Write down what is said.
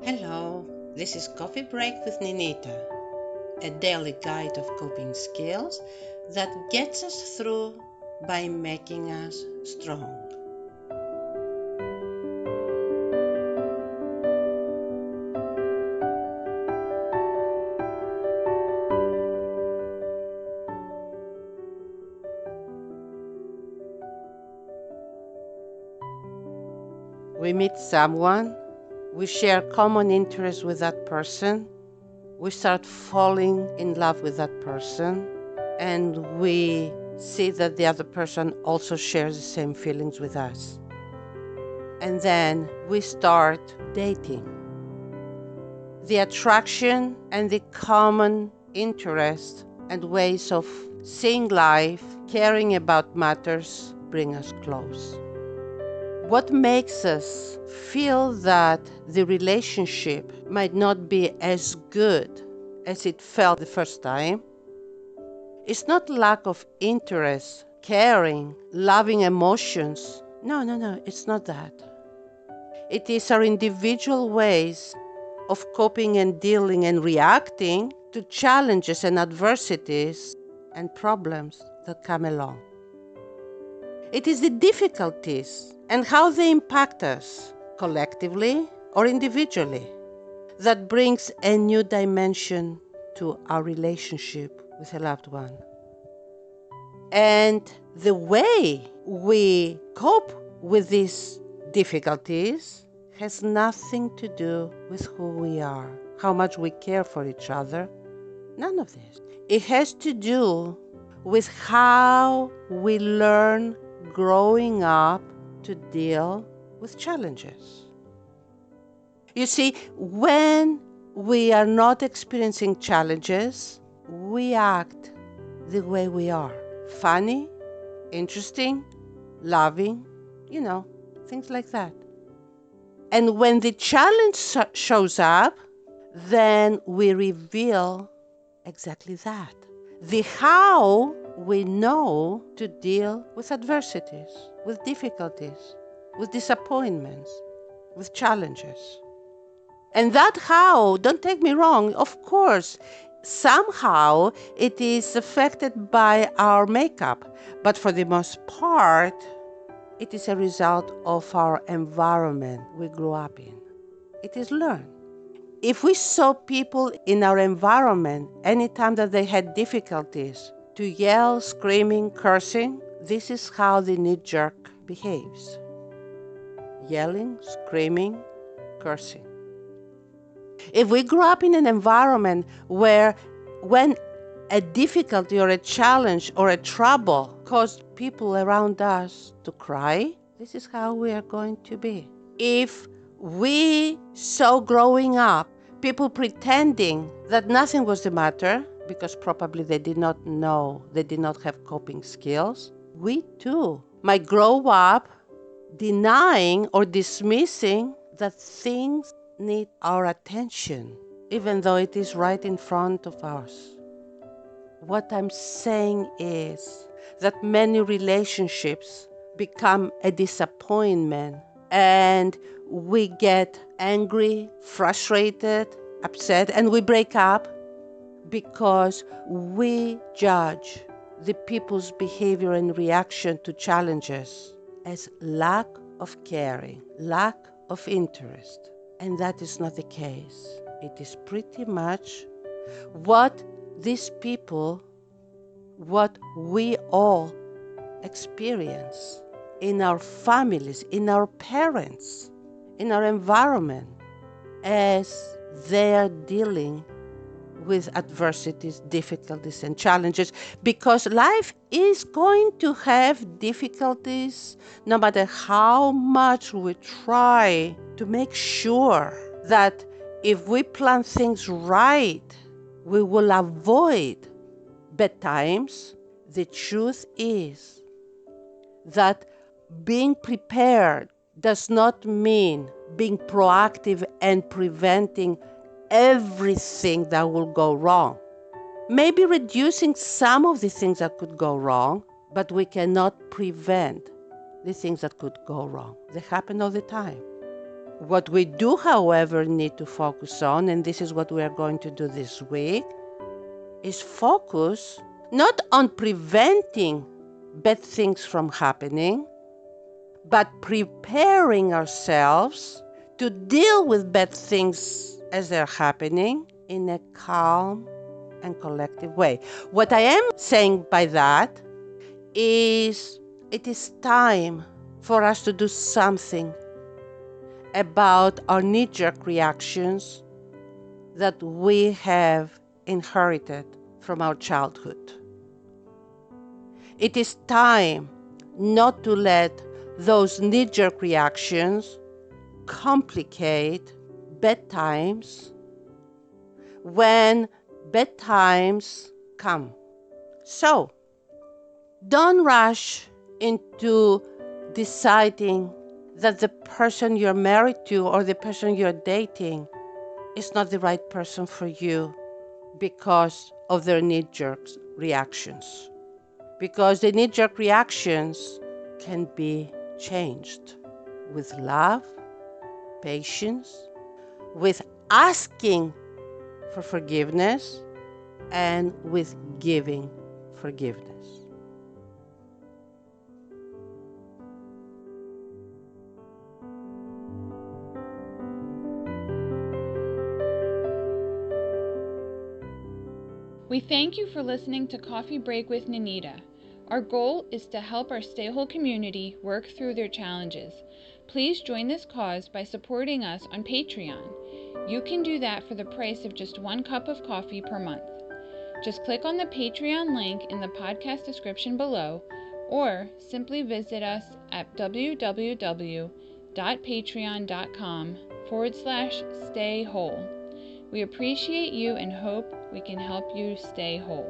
Hello, this is Coffee Break with Ninita, a daily guide of coping skills that gets us through by making us strong. We meet someone, we share common interests with that person, we start falling in love with that person, and we see that the other person also shares the same feelings with us. And then we start dating. The attraction and the common interest and ways of seeing life, caring about matters bring us close. What makes us feel that the relationship might not be as good as it felt the first time is not lack of interest, caring, loving emotions. No, it's not that. It is our individual ways of coping and dealing and reacting to challenges and adversities and problems that come along. It is the difficulties and how they impact us, collectively or individually, that brings a new dimension to our relationship with a loved one. And the way we cope with these difficulties has nothing to do with who we are, how much we care for each other. None of this. It has to do with how we learn growing up to deal with challenges. You see, when we are not experiencing challenges, we act the way we are. Funny, interesting, loving, things like that. And when the challenge shows up, then we reveal exactly that. The how we know to deal with adversities, with difficulties, with disappointments, with challenges. And that how, don't take me wrong, of course, somehow it is affected by our makeup, but for the most part, it is a result of our environment we grew up in. It is learned. If we saw people in our environment anytime that they had difficulties to yell, screaming, cursing, this is how the knee-jerk behaves. Yelling, screaming, cursing. If we grew up in an environment where when a difficulty or a challenge or a trouble caused people around us to cry, this is how we are going to be. If we saw growing up people pretending that nothing was the matter because probably they did not know, they did not have coping skills, we too might grow up denying or dismissing that things need our attention, even though it is right in front of us. What I'm saying is that many relationships become a disappointment and we get angry, frustrated, upset, and we break up because we judge the people's behavior and reaction to challenges as lack of caring, lack of interest. And that is not the case. It is pretty much what these people, what we all experience in our families, in our parents, in our environment, as they are dealing with adversities, difficulties, and challenges, because life is going to have difficulties no matter how much we try to make sure that if we plan things right, we will avoid bad times. The truth is that being prepared does not mean being proactive and preventing everything that will go wrong. Maybe reducing some of the things that could go wrong, but we cannot prevent the things that could go wrong. They happen all the time. What we do, however, need to focus on, and this is what we are going to do this week, is focus not on preventing bad things from happening, but preparing ourselves to deal with bad things as they're happening in a calm and collective way. What I am saying by that is it is time for us to do something about our knee-jerk reactions that we have inherited from our childhood. It is time not to let those knee-jerk reactions complicate bad times when bad times come. So, don't rush into deciding that the person you're married to or the person you're dating is not the right person for you because of their knee-jerk reactions. Because the knee-jerk reactions can be changed with love, patience, with asking for forgiveness, and with giving forgiveness. We thank you for listening to Coffee Break with Ninita. Our goal is to help our StayWHOLE community work through their challenges. Please join this cause by supporting us on Patreon. You can do that for the price of just 1 cup of coffee per month. Just click on the Patreon link in the podcast description below, or simply visit us at www.patreon.com/StayWHOLE. We appreciate you and hope we can help you stay whole.